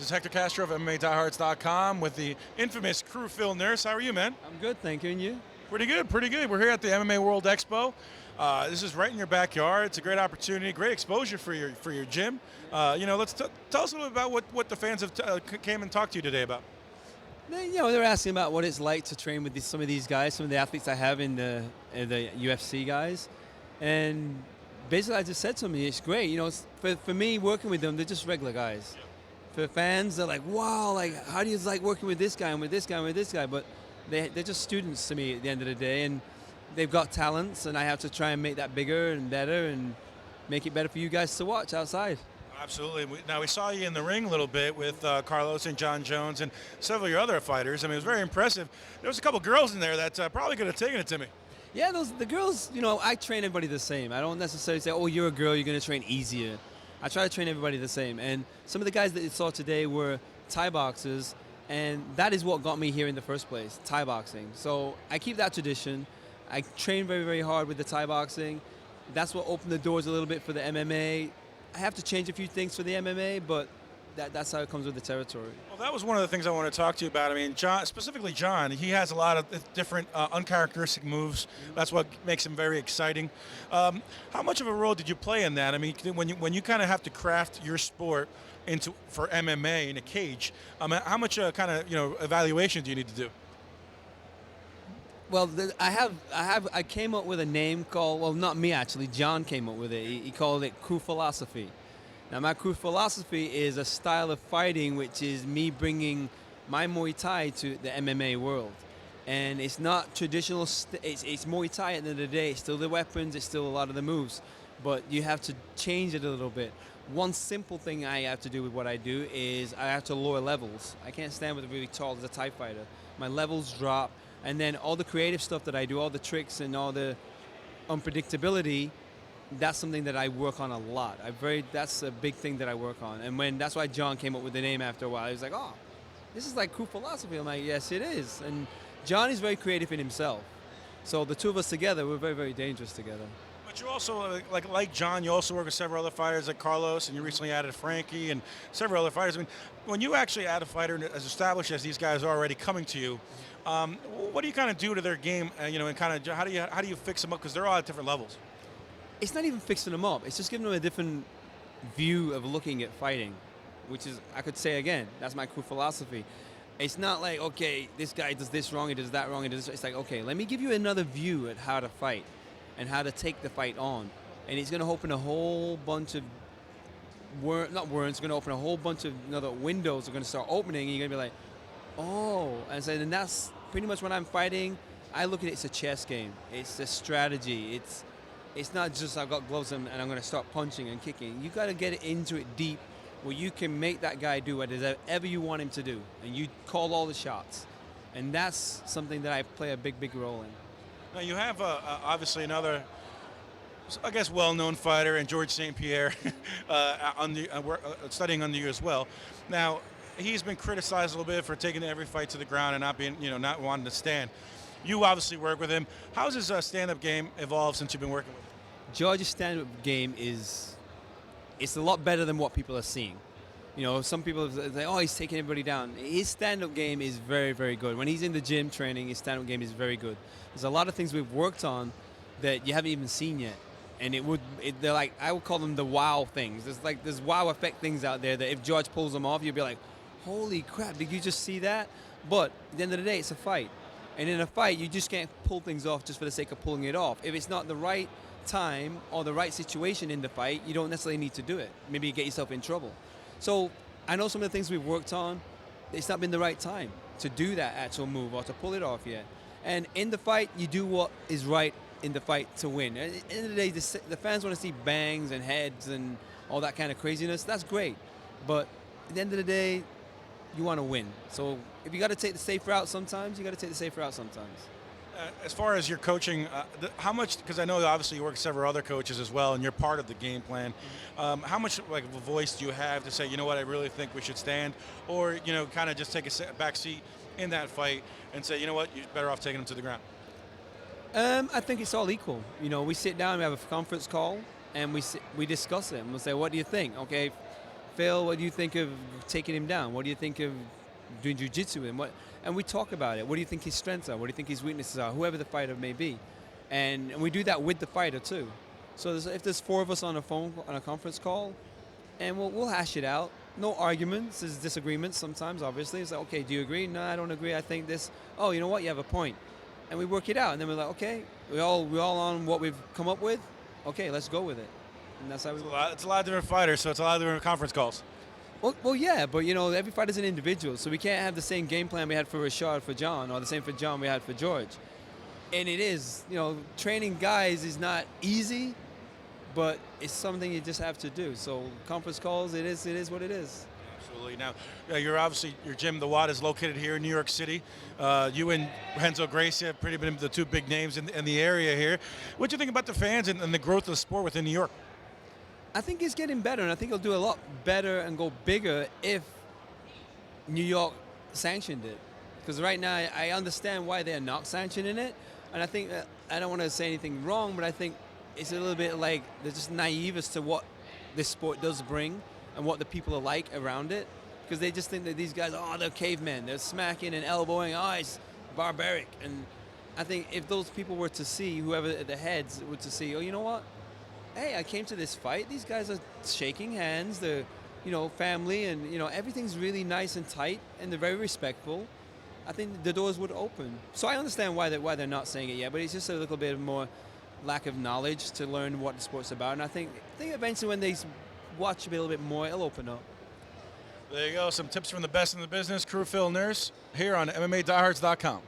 This is Hector Castro of MMADiehards.com with the infamous Kru Phil Nurse. How are you, man? I'm good, thank you. And you? Pretty good, pretty good. We're here at the MMA World Expo. This is right in your backyard. It's a great opportunity, great exposure for your gym. Let's tell us a little bit about what the fans have came and talked to you today about. They're asking about what it's like to train with some of these guys, some of the athletes I have in the UFC guys, and basically I just said to them, it's great. For me working with them, they're just regular guys. For fans, they're like, wow, like how do you like working with this guy and with this guy and with this guy? But they're just students to me at the end of the day, and they've got talents, and I have to try and make that bigger and better and make it better for you guys to watch outside. Absolutely. Now, we saw you in the ring a little bit with Carlos and John Jones and several of your other fighters. I mean, it was very impressive. There was a couple girls in there that probably could have taken it to me. Yeah, the girls, I train everybody the same. I don't necessarily say, oh, you're a girl, you're going to train easier. I try to train everybody the same. And some of the guys that you saw today were Thai boxers, and that is what got me here in the first place, Thai boxing. So I keep that tradition. I train very, very hard with the Thai boxing. That's what opened the doors a little bit for the MMA. I have to change a few things for the MMA, but that's how it comes with the territory. Well, that was one of the things I want to talk to you about. I mean, specifically John, he has a lot of different uncharacteristic moves. That's what makes him very exciting. How much of a role did you play in that? I mean, when you kind of have to craft your sport for MMA in a cage, how much evaluation do you need to do? Well, I came up with a name called, well, not me actually, John came up with it. He called it Kru Philosophy. Now, my Kru Philosophy is a style of fighting which is me bringing my Muay Thai to the MMA world. And it's not traditional, it's Muay Thai at the end of the day. It's still the weapons, it's still a lot of the moves. But you have to change it a little bit. One simple thing I have to do with what I do is I have to lower levels. I can't stand with a really tall as a Thai fighter. My levels drop. And then all the creative stuff that I do, all the tricks and all the unpredictability, that's something that I work on a lot. That's a big thing that I work on. And that's why John came up with the name after a while. He was like, oh, this is like Kru Philosophy. I'm like, yes, it is. And John is very creative in himself. So the two of us together, we're very, very dangerous together. But you also, like John, you also work with several other fighters like Carlos, and you recently added Frankie and several other fighters. I mean, when you actually add a fighter as established as these guys are already coming to you, what do you kind of do to their game, and kind of how do you fix them up? Because they're all at different levels. It's not even fixing them up. It's just giving them a different view of looking at fighting, which is, I could say again, that's my Kru Philosophy. It's not like, okay, this guy does this wrong, he does that wrong, it's like, okay, let me give you another view at how to fight and how to take the fight on. And it's going to open a whole bunch of, it's going to open a whole bunch of other windows are going to start opening, and you're going to be like, oh. And so then that's pretty much when I'm fighting, I look at it, it's a chess game. It's a strategy. It's not just I've got gloves and I'm going to start punching and kicking. You got to get into it deep where you can make that guy do whatever you want him to do, and you call all the shots. And that's something that I play a big, big role in. Now you have obviously another, I guess, well-known fighter, and George St. Pierre, studying under you as well. Now he's been criticized a little bit for taking every fight to the ground and not wanting to stand. You obviously work with him. How's his stand-up game evolved since you've been working with him? George's stand-up game it's a lot better than what people are seeing. Some people say, oh, he's taking everybody down. His stand-up game is very, very good. When he's in the gym training, his stand-up game is very good. There's a lot of things we've worked on that you haven't even seen yet. And they're like, I would call them the wow things. There's wow effect things out there that if George pulls them off, you'll be like, holy crap, did you just see that? But at the end of the day, it's a fight. And in a fight, you just can't pull things off just for the sake of pulling it off. If it's not the right time or the right situation in the fight, you don't necessarily need to do it. Maybe you get yourself in trouble. So I know some of the things we've worked on, it's not been the right time to do that actual move or to pull it off yet. And in the fight, you do what is right in the fight to win. At the end of the day, the fans want to see bangs and heads and all that kind of craziness. That's great. But at the end of the day, you want to win. So if you got to take the safe route sometimes, you got to take the safe route sometimes. As far as your coaching, how much, because I know obviously you work with several other coaches as well, and you're part of the game plan, how much of a voice do you have to say, you know what, I really think we should stand, or, kind of just take a back seat in that fight and say, you know what, you're better off taking them to the ground? I think it's all equal. We sit down, we have a conference call, and we discuss it, and we'll say, what do you think? Okay, Phil, what do you think of taking him down? What do you think of doing jiu-jitsu? And we talk about it. What do you think his strengths are? What do you think his weaknesses are? Whoever the fighter may be. And we do that with the fighter too. So if there's 4 of us on a conference call, and we'll hash it out. No arguments, there's disagreements sometimes, obviously. It's like, okay, do you agree? No, I don't agree, I think this. Oh, you know what, you have a point. And we work it out, and then we're like, okay, we all on what we've come up with. Okay, let's go with it. And that's how we work. It's a lot of different fighters, so it's a lot of different conference calls. Well, yeah, but every fighter's an individual, so we can't have the same game plan we had for Rashad for John, or the same for John we had for George. And it is, training guys is not easy, but it's something you just have to do. So conference calls, it is what it is. Absolutely. Now, your gym, The Watt, is located here in New York City. You and Renzo Gracie have pretty been the 2 big names in the area here. What do you think about the fans and the growth of the sport within New York? I think it's getting better, and I think it'll do a lot better and go bigger if New York sanctioned it. Because right now, I understand why they're not sanctioning it, and I think, I don't want to say anything wrong, but I think it's a little bit like they're just naive as to what this sport does bring and what the people are like around it, because they just think that these guys, they're cavemen, they're smacking and elbowing, it's barbaric. And I think if those people were to see, whoever the heads were to see, you know what? Hey, I came to this fight. These guys are shaking hands. They're, family, and everything's really nice and tight, and they're very respectful. I think the doors would open. So I understand why they're not saying it yet, but it's just a little bit more lack of knowledge to learn what the sport's about. And I think eventually when they watch a little bit more, it'll open up. There you go. Some tips from the best in the business. Kru Phil Nurse here on MMADiehards.com.